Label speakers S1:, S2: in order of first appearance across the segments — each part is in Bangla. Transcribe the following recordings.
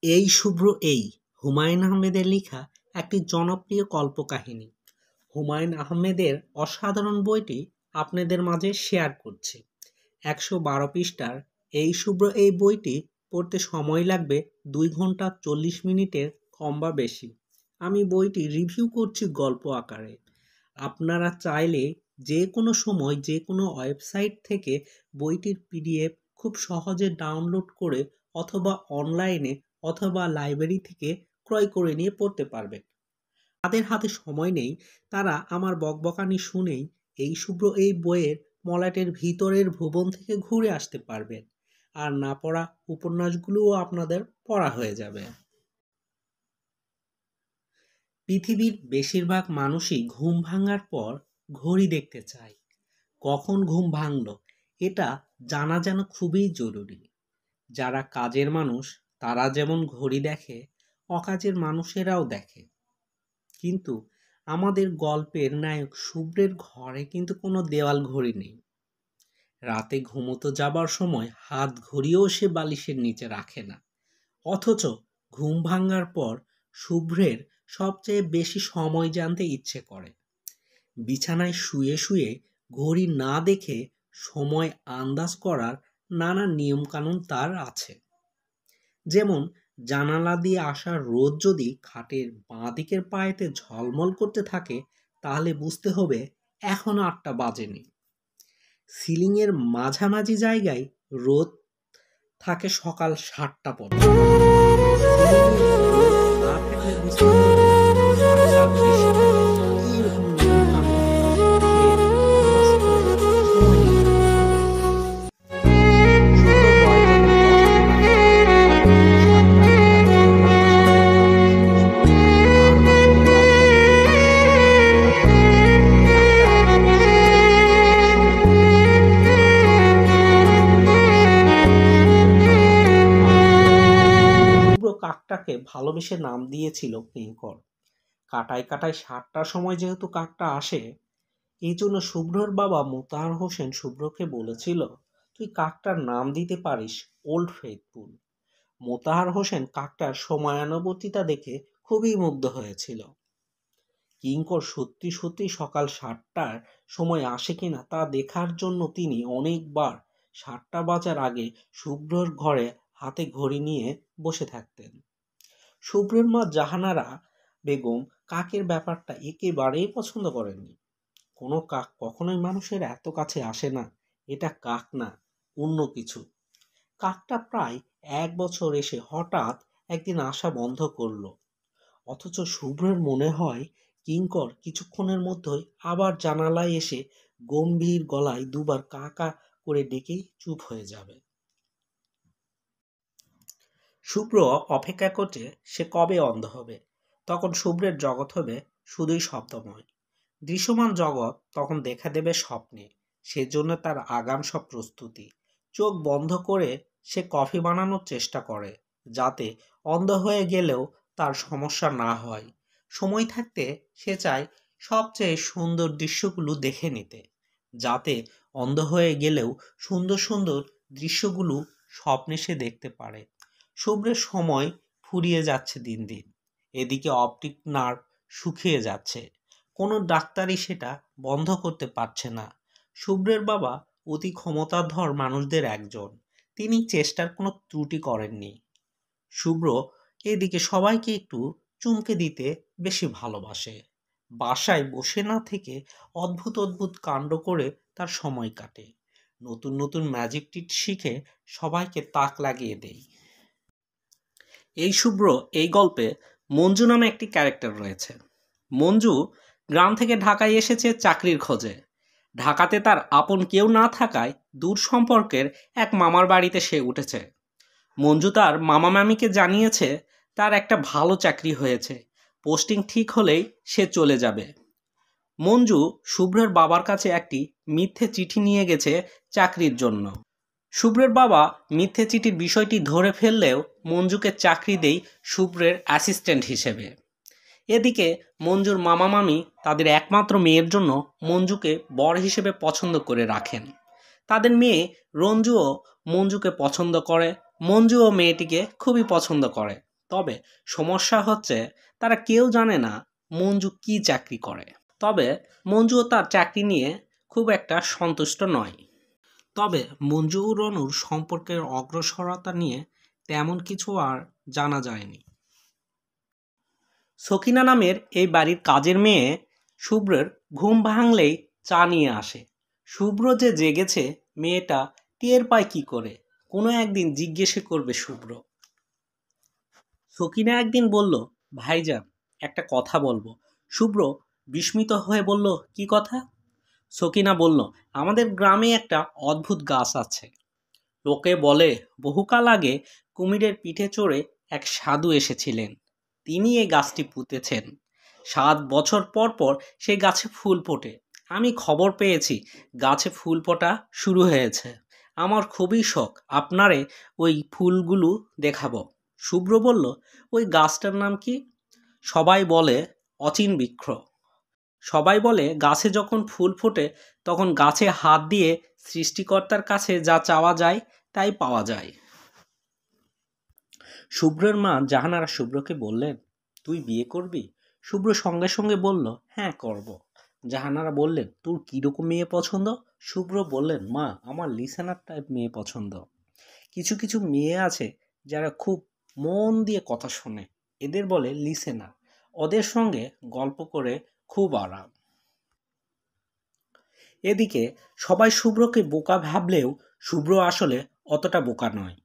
S1: এই শুভ্র এই হুমায়ূন আহমেদের লেখা একটি জনপ্রিয় কল্পকাহিনী। হুমায়ূন আহমেদের অসাধারণ বইটি আপনাদের মাঝে শেয়ার করছি। ১১২ পৃষ্ঠার এই শুভ্র এই বইটি পড়তে সময় লাগবে ২ ঘন্টা ৪০ মিনিটের কম বা বেশি। আমি বইটি রিভিউ করছি গল্প আকারে। আপনারা চাইলে যে কোনো সময় যে কোনো ওয়েবসাইট থেকে বইটির পিডিএফ খুব সহজে ডাউনলোড করে অথবা অনলাইনে অথবা লাইব্রেরি থেকে ক্রয় করে নিয়ে পড়তে পারবেন। তাদের হাতে সময় নেই, তারা আমার বকবকানি শুনেই এই শুভ্র এই বইয়ের মলাটের ভিতরের ভুবন থেকে ঘুরে আসতে পারবেন। আর না পড়া উপন্যাসগুলোও আপনাদের পড়া হয়ে যাবে। পৃথিবীর বেশিরভাগ মানুষই ঘুম ভাঙার পর ঘড়ি দেখতে চায়। কখন ঘুম ভাঙল এটা জানা যেন খুবই জরুরি। যারা কাজের মানুষ তারা যেমন ঘড়ি দেখে, অকাজের মানুষেরাও দেখে। কিন্তু আমাদের গল্পের নায়ক শুভ্রের ঘরে কিন্তু কোনো দেওয়াল ঘড়ি নেই। রাতে ঘুমোতে যাবার সময় হাত ঘড়িও সে বালিশের নিচে রাখে না। অথচ ঘুম ভাঙার পর শুভ্রের সবচেয়ে বেশি সময় জানতে ইচ্ছে করে। বিছানায় শুয়ে শুয়ে ঘড়ি না দেখে সময় আন্দাজ করার নানা নিয়মকানুন তার আছে। যেমন জানালা দিয়ে আসা রোদ যদি খাটের বাঁ দিকের পায়েতে ঝলমল করতে থাকে তাহলে বুঝতে হবে এখনো ৮টা বাজেনি। সিলিংয়ের মাঝামাঝি জায়গায় রোদ থাকে সকাল ৭টা পর্যন্ত। সিলিংয়ে রোদ না থাকলে বুঝতে হবে ৭টার বেশি। এইরকম নিয়মকানুন সে আন্দাজ করে সময় নির্ধারণ করে। শুভ্র প্রয়োজনে কষ্ট লাগে, তবে ৭টার তার অভ্যাস হয়ে গেছে। আর মাত্র কয়েক বছর পরে হঠাৎ একটা শুভ্রের কাকের সঙ্গে দেখা হয়। শুভ্র কাকটাকে ভালোবেসে নাম দিয়েছিল কিঙ্কর। কাটায় কাটায় ৭টার সময় যেহেতু কাকটা আসে, এই জন্য শুভ্রর বাবা মোতাহার হোসেন শুভ্রকে বলেছিল, তুই কাকটার নাম দিতে পারিস ওল্ড ফেইথফুল। মোতাহার হোসেন কাকটার সময়ানুবর্তিতা দেখে খুবই মুগ্ধ হয়েছিল। কিঙ্কর সত্যি সত্যি সকাল ৭টার সময় আসে কিনা তা দেখার জন্য তিনি অনেকবার ৭টা বাজার আগে শুভ্রর ঘরে হাতে ঘড়ি নিয়ে বসে থাকতেন। শুভ্রের মা জাহানারা বেগম কাকের ব্যাপারটা একেবারেই পছন্দ করেননি। কোনো কাক কখনোই মানুষের এত কাছে আসে না, এটা কাক না, অন্য কিছু। কাকটা প্রায় ১ বছর এসে হঠাৎ একদিন আসা বন্ধ করলো। অথচ শুভ্রের মনে হয় কিঙ্কর কিছুক্ষণের মধ্যেই আবার জানালায় এসে গম্ভীর গলায় দুবার কা কা করে ডেকেই চুপ হয়ে যাবে। শুভ্র অপেক্ষা করছে সে কবে অন্ধ হবে। তখন শুভ্রের জগৎ হবে শুধুই শব্দময়। দৃশ্যমান জগৎ তখন দেখা দেবে স্বপ্নে। সেজন্য তার আগাম সব প্রস্তুতি। চোখ বন্ধ করে সে কফি বানানোর চেষ্টা করে, যাতে অন্ধ হয়ে গেলেও তার সমস্যা না হয়। সময় থাকতে সে চায় সবচেয়ে সুন্দর দৃশ্যগুলো দেখে নিতে, যাতে অন্ধ হয়ে গেলেও সুন্দর সুন্দর দৃশ্যগুলো স্বপ্নে সে দেখতে পারে। শুভ্রের সময় ফুরিয়ে যাচ্ছে দিন দিন। এদিকে অপটিক নার্ভ শুকিয়ে যাচ্ছে। কোনো ডাক্তারই সেটা বন্ধ করতে পারছে না। শুভ্রের বাবা অতি ক্ষমতাধর মানুষদের একজন। তিনি চেষ্টার কোনো ত্রুটি করেননি। শুভ্র এদিকে সবাইকে একটু চুমকে দিতে বেশি ভালোবাসে। বাসায় বসে না থেকে অদ্ভুত অদ্ভুত কাণ্ড করে তার সময় কাটে। নতুন নতুন ম্যাজিক টিট শিখে সবাইকে তাক লাগিয়ে দেয়। এই শুভ্র এই গল্পে মঞ্জু নামে একটি ক্যারেক্টার রয়েছে। মঞ্জু গ্রাম থেকে ঢাকায় এসেছে চাকরির খোঁজে। ঢাকাতে তার আপন কেউ না থাকায় দূর সম্পর্কের এক মামার বাড়িতে সে উঠেছে। মঞ্জু তার মামা মামিকে জানিয়েছে তার একটা ভালো চাকরি হয়েছে, পোস্টিং ঠিক হলেই সে চলে যাবে। মঞ্জু শুভ্রের বাবার কাছে একটি মিথ্যে চিঠি নিয়ে গেছে চাকরির জন্য। শুভ্রের বাবা মিথ্যে চিঠির বিষয়টি ধরে ফেললেও মঞ্জুকে চাকরি দেয় শুভ্রের অ্যাসিস্ট্যান্ট হিসেবে। এদিকে মঞ্জুর মামা মামি তাদের একমাত্র মেয়ের জন্য মঞ্জুকে বর হিসেবে পছন্দ করে রাখেন। তাদের মেয়ে রঞ্জুও মঞ্জুকে পছন্দ করে। মঞ্জুও মেয়েটিকে খুবই পছন্দ করে। তবে সমস্যা হচ্ছে তারা কেউ জানে না মঞ্জু কি চাকরি করে। তবে মঞ্জুও তার চাকরি নিয়ে খুব একটা সন্তুষ্ট নয়। তবে মঞ্জু ও রনুর সম্পর্কের অগ্রসরতা নিয়ে তেমন কিছু আর জানা যায়নি। সকিনা নামের এই বাড়ির কাজের মেয়ে শুভ্রের ঘুম ভাঙলেই চা নিয়ে আসে। শুভ্র যে জেগেছে মেয়েটা টের পায় কি করে, কোনো একদিন জিজ্ঞেস করবে শুভ্র। সকিনা একদিন বলল, ভাইজান একটা কথা বলবো। শুভ্র বিস্মিত হয়ে বলল, কি কথা? সকিনা বলল, আমাদের গ্রামে একটা অদ্ভুত গাছ আছে। লোকে বলে বহুকাল আগে কুমিরের পিঠে চড়ে এক সাধু এসেছিলেন, তিনি এই গাছটি পুঁতেছেন। 7 বছর পর পর সেই গাছে ফুল ফোটে। আমি খবর পেয়েছি গাছে ফুল ফোটা শুরু হয়েছে। আমার খুবই শখ, আপনারে ওই ফুলগুলো দেখাবো। শুভ্র বলল, ওই গাছটার নাম কি? সবাই বলে অচিন বৃক্ষ। সবাই বলে গাছে যখন ফুল ফোটে তখন গাছে হাত দিয়ে সৃষ্টিকর্তার কাছে যা চাওয়া যায় তাই পাওয়া যায়। শুভ্রের মা জাহানারা শুভ্রকে বললেন, তুই বিয়ে করবি? শুভ্র সঙ্গে সঙ্গে বলল, হ্যাঁ করব। জাহানারা বললেন, তোর কীরকম মেয়ে পছন্দ? শুভ্র বললেন, মা আমার লিসেনার টাইপ মেয়ে পছন্দ। কিছু কিছু মেয়ে আছে যারা খুব মন দিয়ে কথা শোনে, এদের বলে লিসেনার। ওদের সঙ্গে গল্প করে খুব আরাম। এদিকে সবাই শুভ্রকে বোকা ভাবলেও শুভ্র আসলে অতটা বোকা নয়।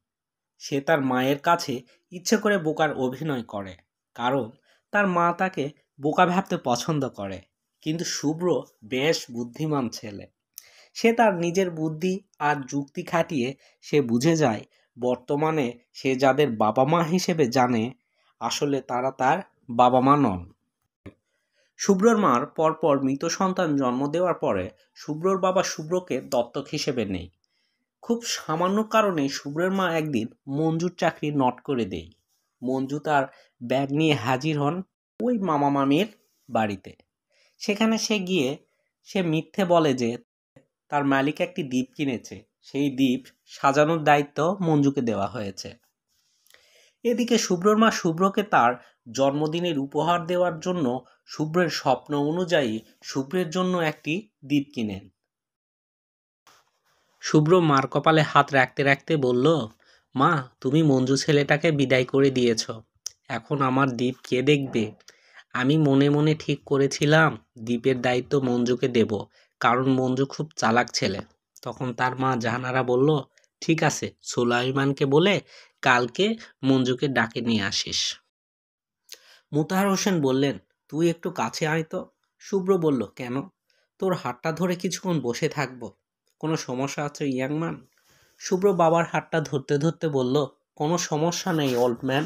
S1: সে তার মায়ের কাছে ইচ্ছে করে বোকার অভিনয় করে, কারণ তার মা তাকে বোকা ভাবতে পছন্দ করে। কিন্তু শুভ্র বেশ বুদ্ধিমান ছেলে। সে তার নিজের বুদ্ধি আর যুক্তি খাটিয়ে সে বুঝে যায় বর্তমানে সে যাদের বাবা মা হিসেবে জানে আসলে তারা তার বাবা মা নন। শুভ্রর মার পরপর মৃত সন্তান জন্ম দেওয়ার পরে শুভ্রর বাবা শুভ্রকে দত্তক হিসেবে নেয়। খুব সামান্য কারণে শুভ্রের মা একদিন মঞ্জুর চাকরি নট করে দেয়। মঞ্জু তার ব্যাগ নিয়ে হাজির হন ওই মামা মামির বাড়িতে। সেখানে সে গিয়ে সে মিথ্যে বলে যে তার মালিক একটি দ্বীপ কিনেছে, সেই দ্বীপ সাজানোর দায়িত্ব মঞ্জুকে দেওয়া হয়েছে। এদিকে শুভ্রর মা শুভ্রকে তার জন্মদিনের উপহার দেওয়ার জন্য শুভ্রের স্বপ্ন অনুযায়ী শুভ্রের জন্য একটি দ্বীপ কিনেন। শুভ্র মার কপালে হাত রাখতে রাখতে বলল, মা তুমি মঞ্জু ছেলেটাকে বিদায় করে দিয়েছ, এখন আমার দ্বীপ কে দেখবে? আমি মনে মনে ঠিক করেছিলাম দ্বীপের দায়িত্ব মঞ্জুকে দেব, কারণ মঞ্জু খুব চালাক ছেলে। তখন তার মা জাহানারা বলল, ঠিক আছে, সুলাইমানকে বলে কালকে মঞ্জুকে ডাকে নিয়ে আসিস। মোতাহার হোসেন বললেন, তুই একটু কাছে আয় তো। শুভ্র বলল, কেন? তোর হাতটা ধরে কিছুক্ষণ বসে থাকবো। কোনো সমস্যা আছে ইয়াংম্যান? শুভ্র বাবার হাতটা ধরতে ধরতে বলল, কোনো সমস্যা নেই ওল্ড ম্যান।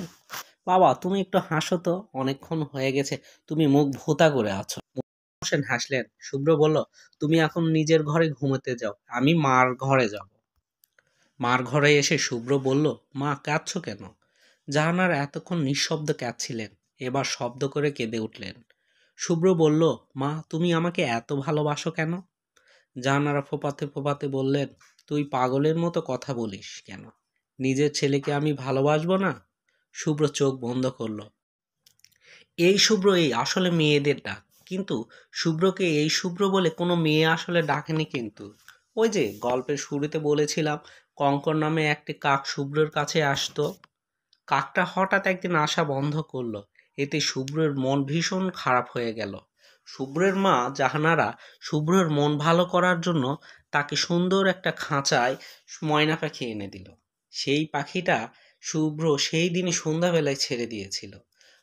S1: বাবা তুমি একটু হাসো তো, অনেকক্ষণ হয়ে গেছে তুমি মুখ ভোঁতা করে আছো। হোসেন হাসলেন। শুভ্র বলল, তুমি এখন নিজের ঘরে ঘুমোতে যাও, আমি মার ঘরে যাব। মার ঘরে এসে শুভ্র বলল, মা কাঁদছো কেন? জাহানারা এতক্ষণ নিঃশব্দ কাঁদছিলেন, এবার শব্দ করে কেঁদে উঠলেন। শুভ্র বলল, মা তুমি আমাকে এত ভালোবাসো কেন? জাহানারা ফোপাতে ফোপাতে বললেন, তুই পাগলের মতো কথা বলিস কেন? নিজের ছেলেকে আমি ভালোবাসবো না? শুভ্র চোখ বন্ধ করল। এই শুভ্র এই আসলে মেয়েদের ডাক, কিন্তু শুভ্রকে এই শুভ্র বলে কোনো মেয়ে আসলে ডাকেনি। কিন্তু ওই যে গল্পের শুরুতে বলেছিলাম কঙ্কর নামে একটি কাক শুভ্রের কাছে আসতো, কাকটা হঠাৎ একদিন আসা বন্ধ করলো। এতে শুভ্রের মন ভীষণ খারাপ হয়ে গেল। শুভ্রের মা জাহানারা শুভ্রের মন ভালো করার জন্য তাকে সুন্দর একটা খাঁচায় ময়না পাখি এনে দিল। সেই পাখিটা শুভ্র সেই দিনই সন্ধ্যাবেলায় ছেড়ে দিয়েছিল।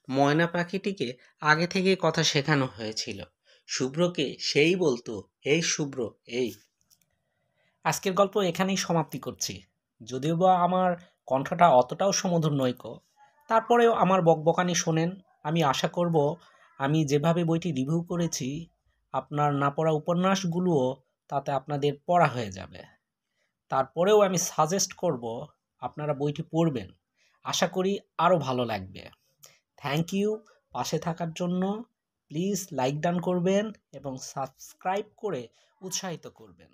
S1: ময়না পাখিটিকে আগে থেকেই কথা শেখানো হয়েছিল। শুভ্রকে সেই বলতো, এই শুভ্র এই। আজকের গল্প এখানেই সমাপ্তি করছি। যদিও বা আমার কণ্ঠটা অতটাও সুমধুর নয়কো, তারপরেও আমার বকবকানি শোনেন। আমি আশা করব আমি যেভাবে বইটি রিভিউ করেছি আপনার না পড়া উপন্যাসগুলোও তাতে আপনাদের পড়া হয়ে যাবে। তারপরেও আমি সাজেস্ট করব আপনারা বইটি পড়বেন, আশা করি আরও ভালো লাগবে। থ্যাংক ইউ পাশে থাকার জন্য। প্লিজ লাইক ডান করবেন এবং সাবস্ক্রাইব করে উৎসাহিত করবেন।